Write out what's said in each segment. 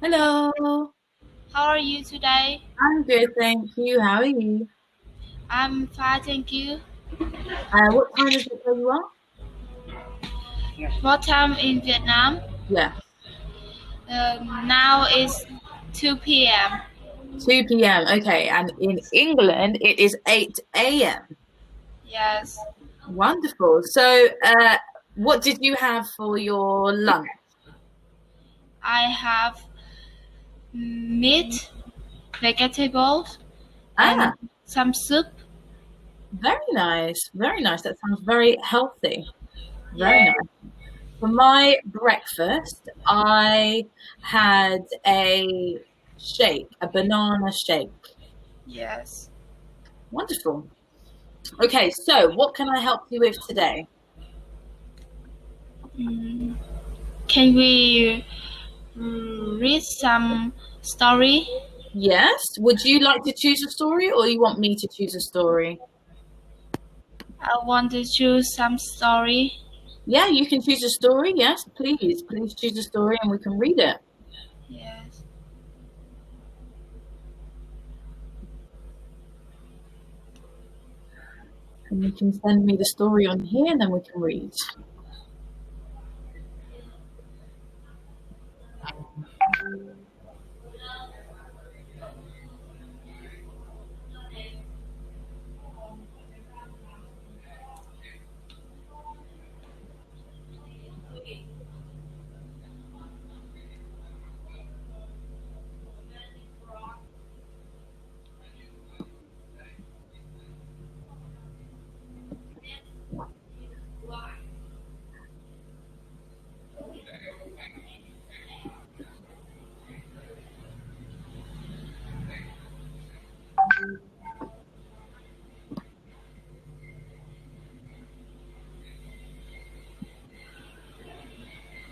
Hello, How are you today? I'm good, thank you. How are you? I'm fine, thank you. What time is it where you are? What time in Vietnam? Yeah, Now is 2 p.m. 2 p.m. Okay, and in England it is 8 a.m. Yes, Wonderful. What did you have for your lunch? I have meat, vegetables, and Ah, some soup. very nice. Very nice. That sounds very healthy. Very Yeah, nice. For my breakfast, I had a banana shake. yes. Wonderful. Okay, so what can I help you with today? Mm, can we read some story? Yes. Would you like to choose a story or you want me to choose a story? I want to choose some story. Yeah, you can choose a story. Yes, please. Please choose a story and we can read it. Yes. And you can send me the story on here and then we can read.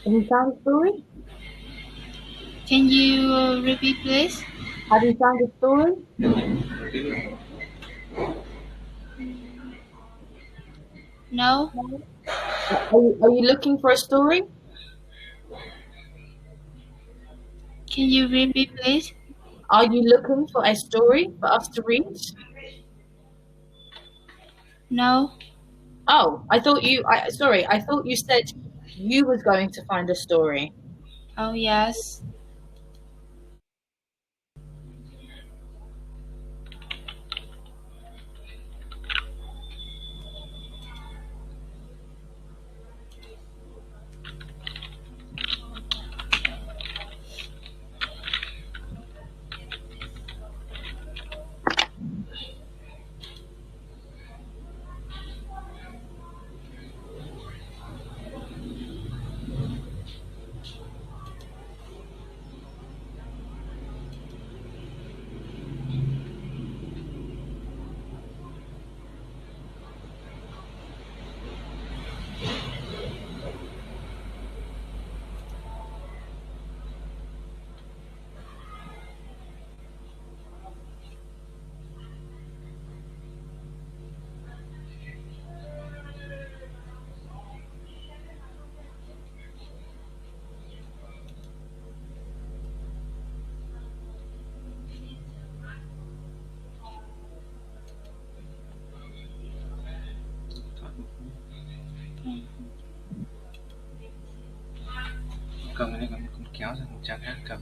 Have you found a story? Can you repeat, please? Have you found a story? No. Are you looking for a story? Can you repeat, please? Are you looking for a story for us to read? No. Oh, I thought you said you was going to find a story. Oh, yes. Cầm cái này con kéo sang một trang khác cầm.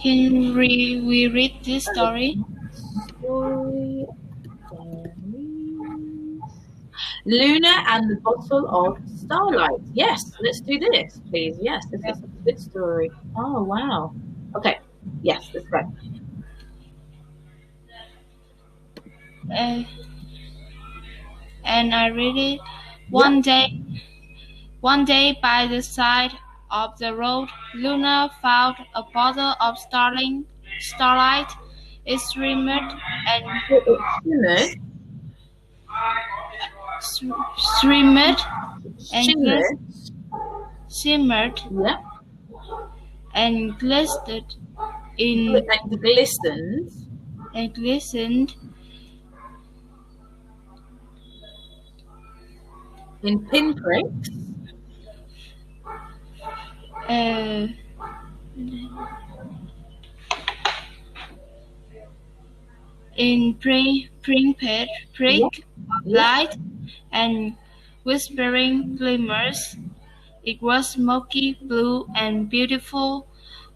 Can we read this story? Story. Luna and the Bottle of Starlight. Yes, let's do this, please. Yes, this Yeah. is a good story. Oh, wow. Okay. Yes, let's go. Uh, And I read it. Yep. One day by the side of the road, Luna found a bottle of starlight. It It shimmered, shimmered and shimmered, shimmered yep, and glistened in and glistened and glistened in pinpricks uh, in yep, prick of yep, light and whispering glimmers. It was smoky blue and beautiful.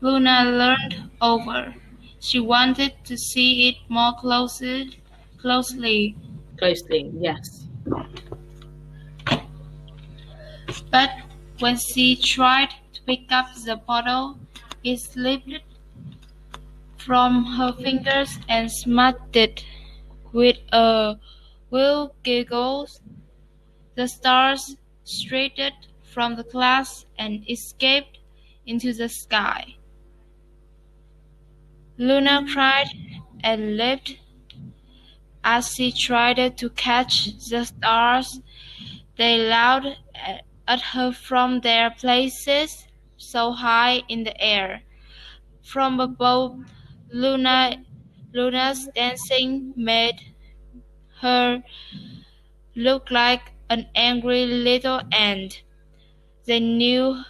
Luna leaned over. She wanted to see it more closely, closely, yes. but when she tried to pick up the bottle, it slipped from her fingers and smashed. With a wild giggle, the stars strayed from the glass and escaped into the sky. Luna cried and leapt as she tried to catch the stars. They laughed at her from their places so high in the air. From above, Luna's dancing made her look like an angry little ant. They knew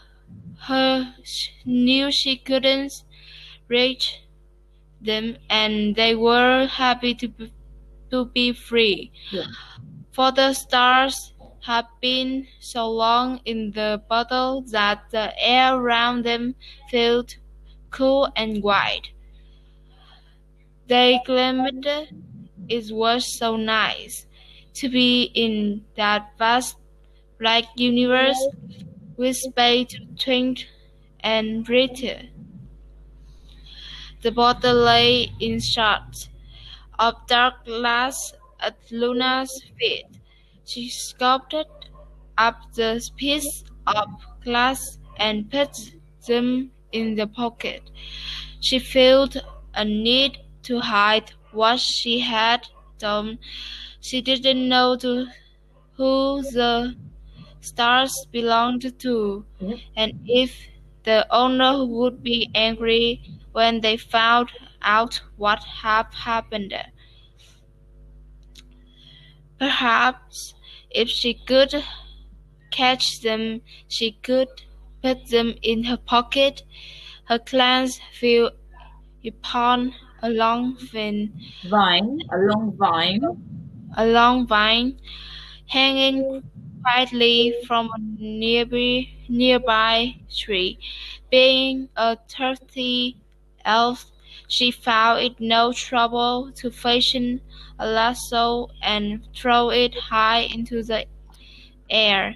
she couldn't reach them, and they were happy to be free. Yeah. For the stars had been so long in the bottle that the air around them felt cool and white. They claimed it was so nice to be in that vast black universe with space to think and breathe. The bottle lay in shards of dark glass at Luna's feet. She scooped up the piece of glass and put them in the pocket. She felt a need to hide what she had done. She didn't know who the stars belonged to, Yep. and if the owner would be angry when they found out what had happened. Perhaps if she could catch them, she could put them in her pocket. Her glance fell upon a long vine hanging quietly from a nearby tree. Being a thrifty elf, she found it no trouble to fashion a lasso and throw it high into the air.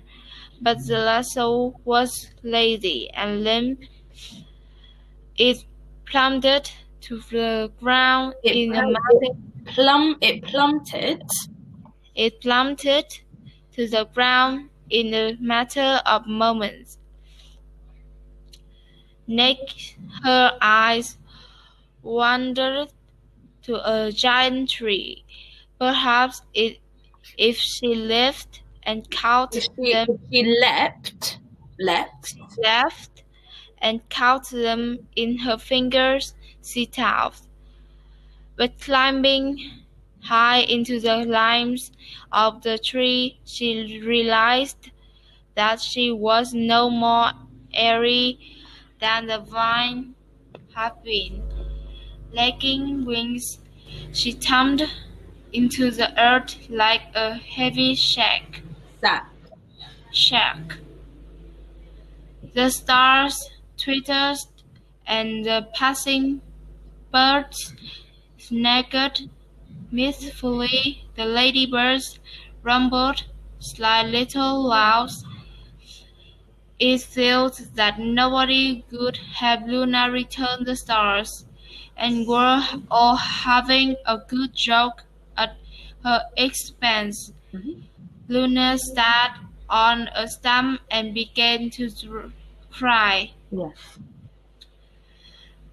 But the lasso was lazy and limp. It plummeted to the ground in a Plummeted. It plummeted to the ground in a matter of moments. Next, her eyes wandered to a giant tree. Perhaps if she left and caught them, If she leapt, left and caught them in her fingers, she thought. But climbing high into the limbs of the tree, she realized that she was no more airy than the vine had been. Lacking wings, she thumped into the earth like a heavy shack. The stars twittered and the passing birds snaggered mirthfully. The ladybirds rumbled like little louds. It felt that nobody would have Luna return the stars, and were all having a good joke at her expense. Mhm. Luna sat on a stump and began to cry. Yes.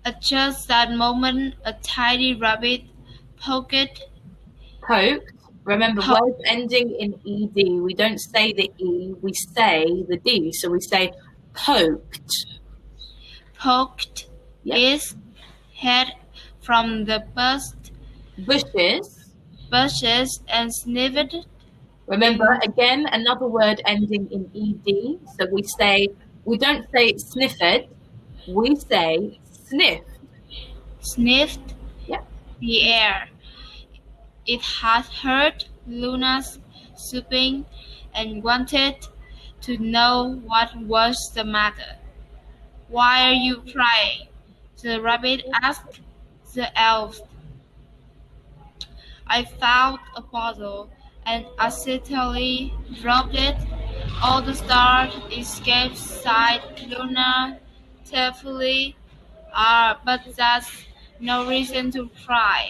At just that moment, a tiny rabbit poked. Poked. Remember, Po- words ending in ed. We don't say the e. We say the d. So we say poked. poked Yep. its head from the bushes and sniffed. Remember, again, another word ending in ed. So we don't say sniffed. We say sniff. Sniffed Yep. the air. It had heard Luna's sobbing and wanted to know what was the matter. "Why are you crying?" the rabbit asked the elf. "I found a bottle and accidentally dropped it. All the stars escaped," sighed Luna tearfully. "Ah, but that's no reason to cry,"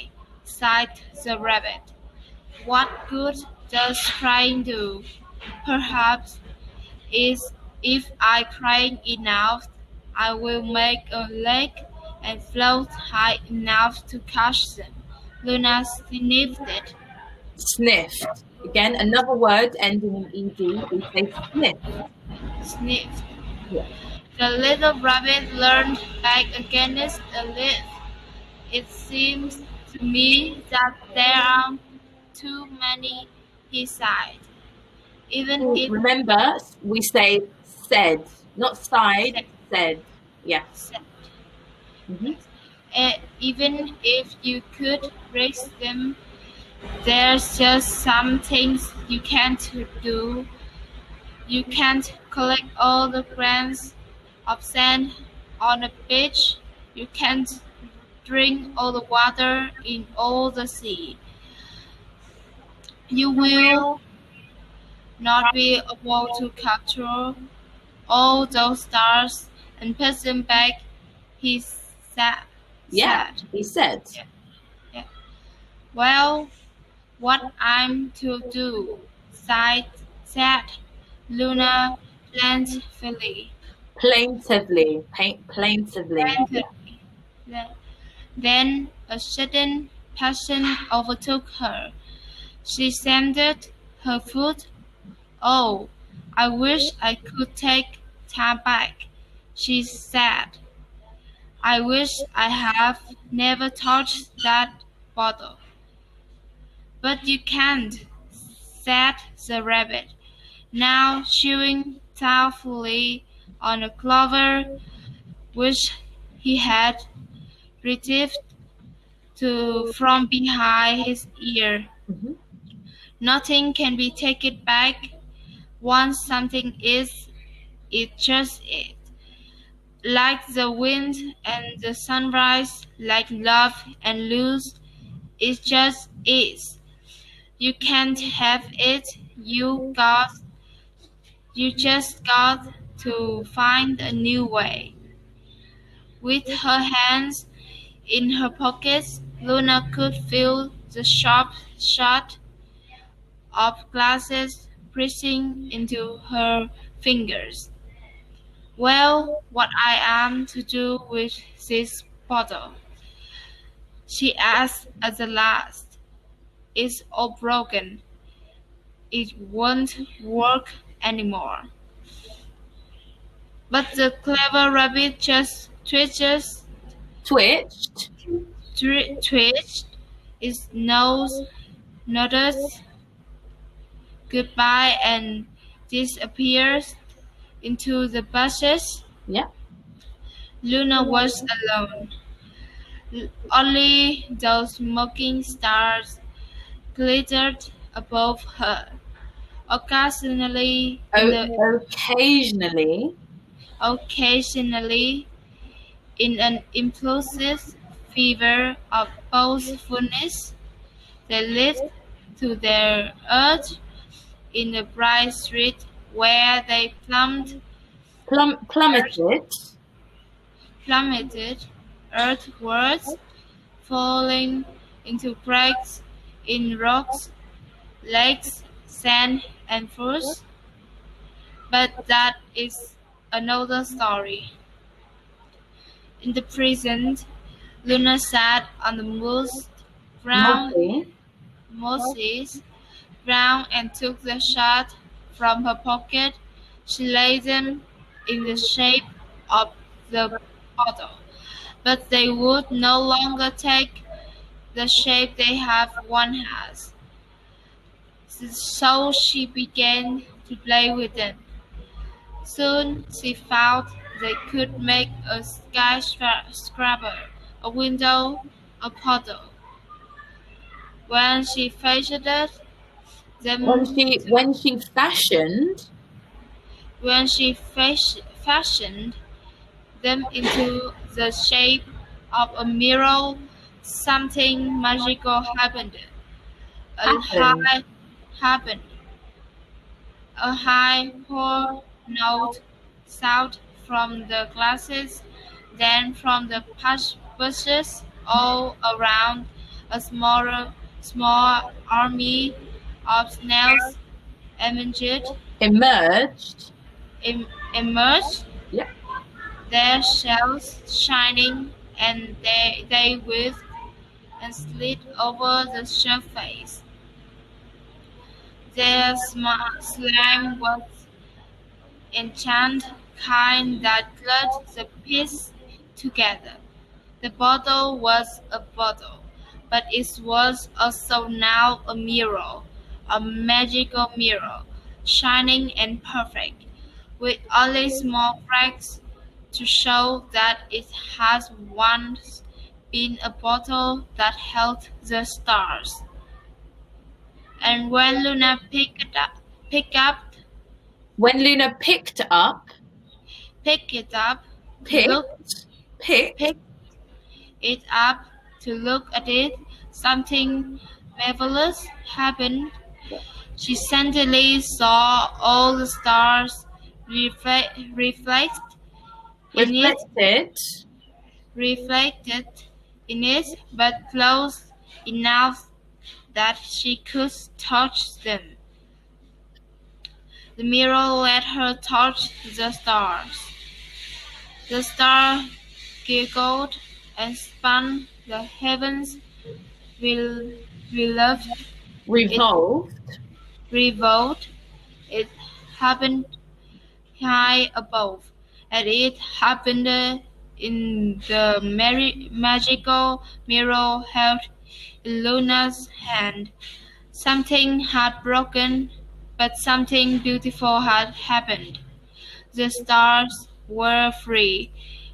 sighed the rabbit. "What good does crying do? Perhaps is if I cry enough, I will make a lake and float high enough to catch them." Luna sniffed it. Sniffed. Again, another word ending in ed. We say sniff. Sniffed. Yeah. The little rabbit leaned back against the leaf. "It seems to me that there are too many," he sighed. "Even if Remember, we say said, not side, said. Yeah. Mm-hmm. even if you could raise them, there's just some things you can't do. You can't collect all the grains of sand on a beach. You can't drink all the water in all the sea. You will not be able to capture all those stars and put them back," he said. Yeah, he said. Yeah, yeah. "Well, what I'm to do," said Luna plaintively. Plaintively. Plaintively. Yeah. Plaintively. Then a sudden passion overtook her. She stamped her foot. "Oh, I wish I could take time back," she said. "I wish I had never touched that bottle." "But you can't," said the rabbit, now chewing thoughtfully on a clover which he had retrieved from behind his ear. Mm-hmm. "Nothing can be taken back. Once something is, it just is. Like the wind and the sunrise, like love and lose, it just is. You can't have it. You just got to find a new way." With her hands in her pockets, Luna could feel the sharp shot of glasses pressing into her fingers. "Well, what I am to do with this bottle?" she asked at the last. "It's all broken. It won't work anymore." But the clever rabbit just Twitched. twitched its nose, nodded goodbye, and disappeared into the bushes. Yeah. Luna was alone. Only those smoking stars glittered above her. Occasionally, Occasionally. occasionally, in an impulsive fever of boastfulness, they lifted to their earth in the bright street, where they Plummeted. plummeted earthwards, falling into cracks in rocks, lakes, sand and fruits, but that is another story. In the present, Luna sat on the ground, Mossy. mossy ground and took the shards from her pocket. She laid them in the shape of the bottle, but they would no longer take the shape they have one has. So she began to play with them. Soon she found they could make a skyscraper, a window, a puddle. When she fashioned When them, she fashioned when she fashioned them into the shape of a mirror, something magical happened. A happened. high happened. A high poor note sounded from the glasses, then from the bushes all around. A small army of snails emerged, Emerged. emerged, Yeah. their shells shining, and they whipped and slid over the surface. Their slime was enchanted kind that glued the pieces together. The bottle was a bottle, but it was also now a mirror, a magical mirror, shining and perfect, with only small cracks to show that it has once been a bottle that held the stars. And when Luna picked up, When Luna picked it up to look, picked, picked, picked it up to look at it, something marvelous happened. She suddenly saw all the stars reflect in it, reflected, reflected in it, but close enough that she could touch them. The mirror let her touch the stars. The stars giggled and spun the heavens, revolved, it revolved, revolved. It happened high above, and it happened in the magical mirror held in Luna's hand. Something had broken, but something beautiful had happened. The stars were free,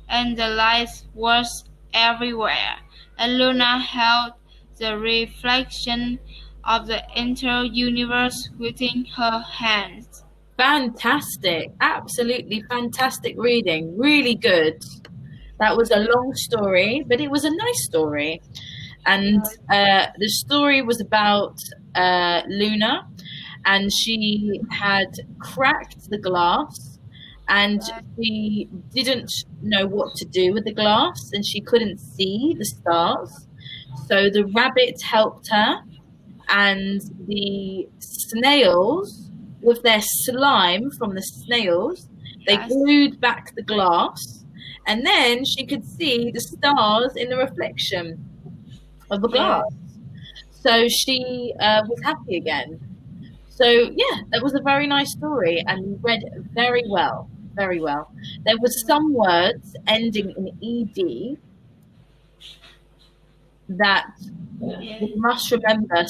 and the light was everywhere, and Luna held the reflection of the entire universe within her hands. fantastic, absolutely fantastic reading, really good. That was a long story, but it was a nice story. And the story was about Luna, and she had cracked the glass, and she didn't know what to do with the glass, and she couldn't see the stars. So the rabbit helped her, and the snails, with their slime from the snails, they Yes. glued back the glass, and then she could see the stars in the reflection of the glass. So she was happy again. So yeah, that was a very nice story, and you read very well, very well. There were some words ending in ed that Yeah. we must remember.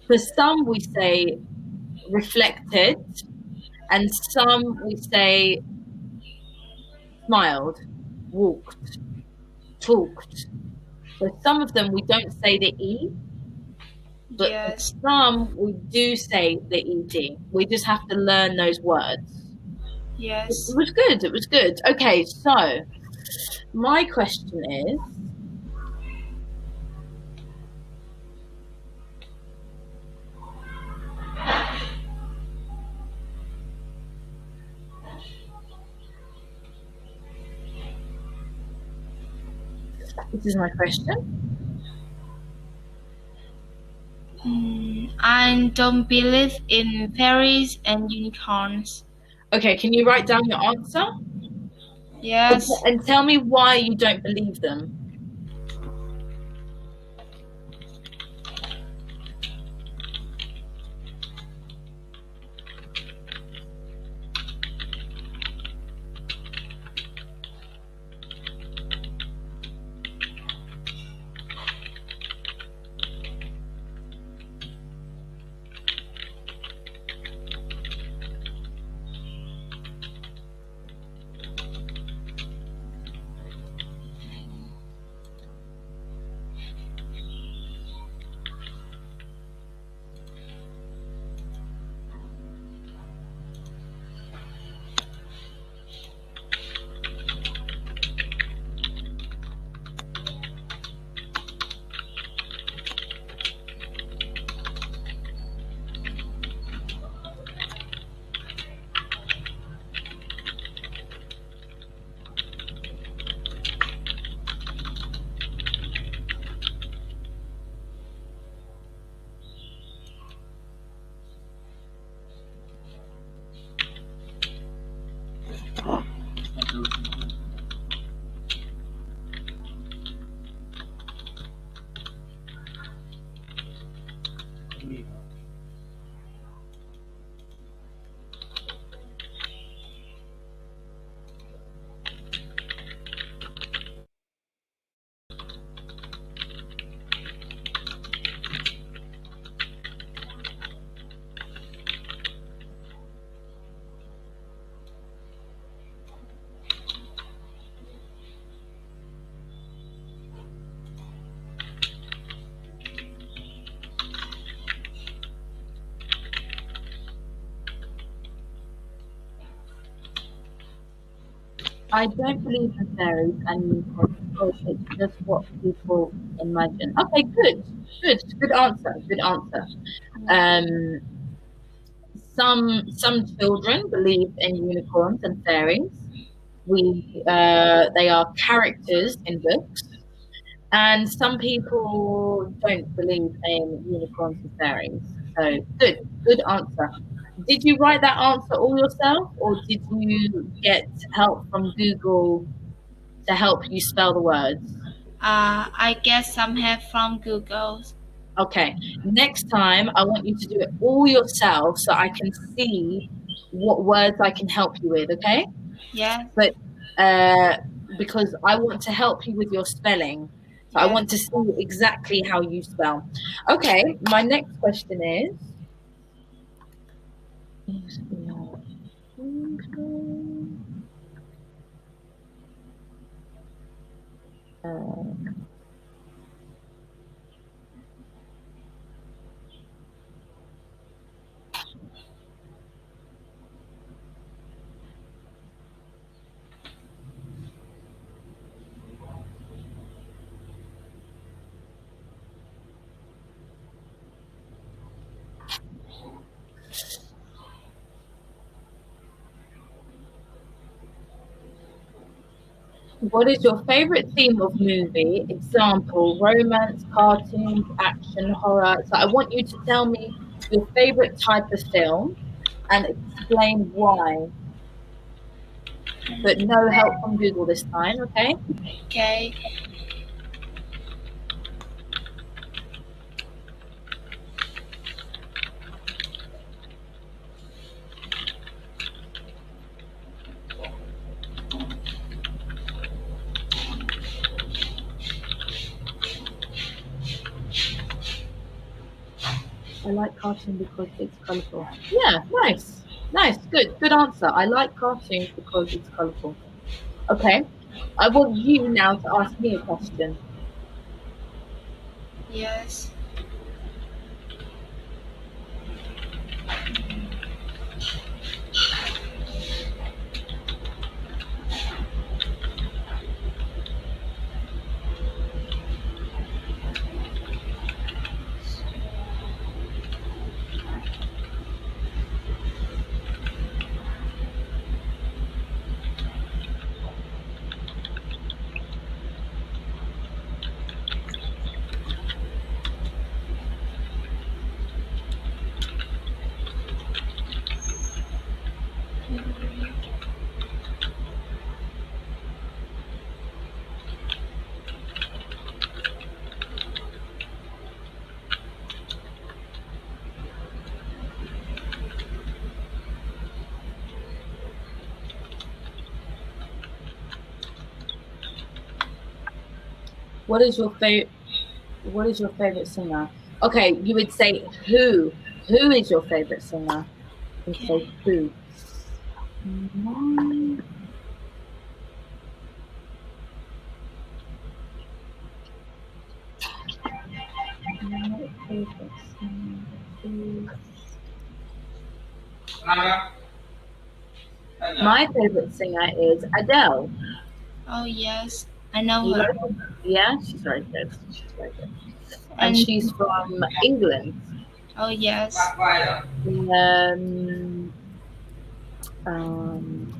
For some, we say reflected, and some we say smiled, walked, talked. So some of them we don't say the e, but Yes. some we do say the ed. We just have to learn those words. Yes. It was good. It was good. Okay, so my question is, this is my question. I don't believe in fairies and unicorns. Okay, can you write down your answer? Yes. And tell me why you don't believe them. I don't believe in fairies and unicorns because it's just what people imagine. Okay, good answer, good answer. Um, some children believe in unicorns and fairies. They are characters in books, and some people don't believe in unicorns and fairies. So good answer. Did you write that answer all yourself, or did you get help from Google to help you spell the words? I get some help from Google. Okay. Next time, I want you to do it all yourself so I can see what words I can help you with. Okay. Yes. But uh, because I want to help you with your spelling. So I Yes. want to see exactly how you spell. Okay, my next question is. What is your favorite theme of movie? Example, romance, cartoons, action, horror. So I want you to tell me your favorite type of film and explain why. But no help from Google this time, okay? Okay. I like cartoon because it's colorful. Yeah, nice. Nice. Good answer. I like cartoons because it's colorful. Okay. I want you now to ask me a question. Yes. What is your favorite? What is your favorite singer? Okay, you would say who. Who is your favorite singer? You say Okay. who. My, my favorite singer is. My favorite singer is Adele. Oh yes, I know You her. like her? Yeah, she's very good. She's very good. And And she's from England. oh yes. Um, um,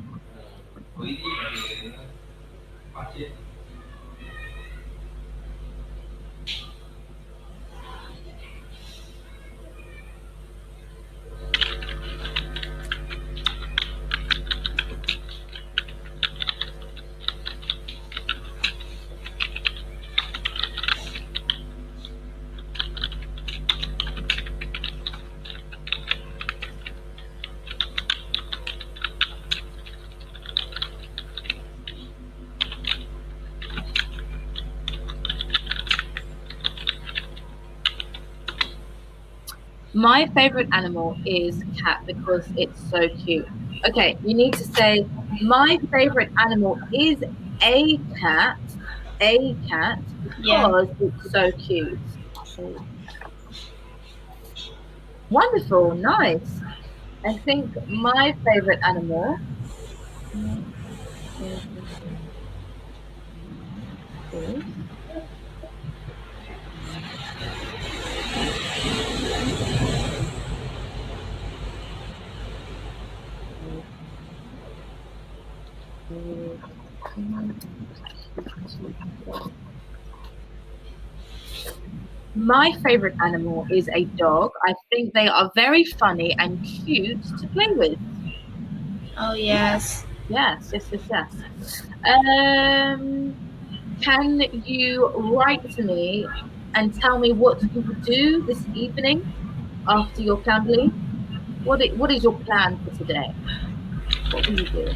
my favorite animal is cat because it's so cute. Okay, you need to say my favorite animal is a cat, a cat Yeah. because it's so cute. A- Wonderful, nice. I think my favorite animal, my favorite animal is my favorite animal is a dog. I think they are very funny and cute to play with. Oh yes. Yes, yes, yes, yes. Um, can you write to me and tell me what you will do this evening after your family? What is your plan for today? What will you do?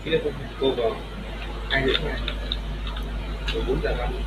Thế là cô vào 2 rưỡi nha, 14:05.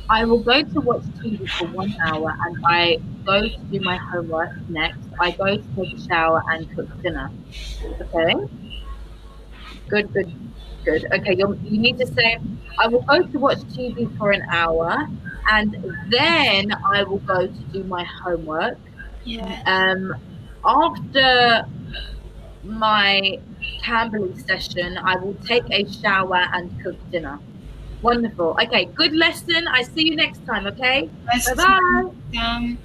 I will go to watch TV for 1 hour and I go to do my homework next. I go to take a shower and cook dinner. Okay? Good, good, good. Okay, you need to say, I will go to watch TV for an hour and then I will go to do my homework. Yes. Um, after my Camberley session, I will take a shower and cook dinner. Wonderful. Okay, good lesson. I see you next time, okay? Bye Let's bye. time.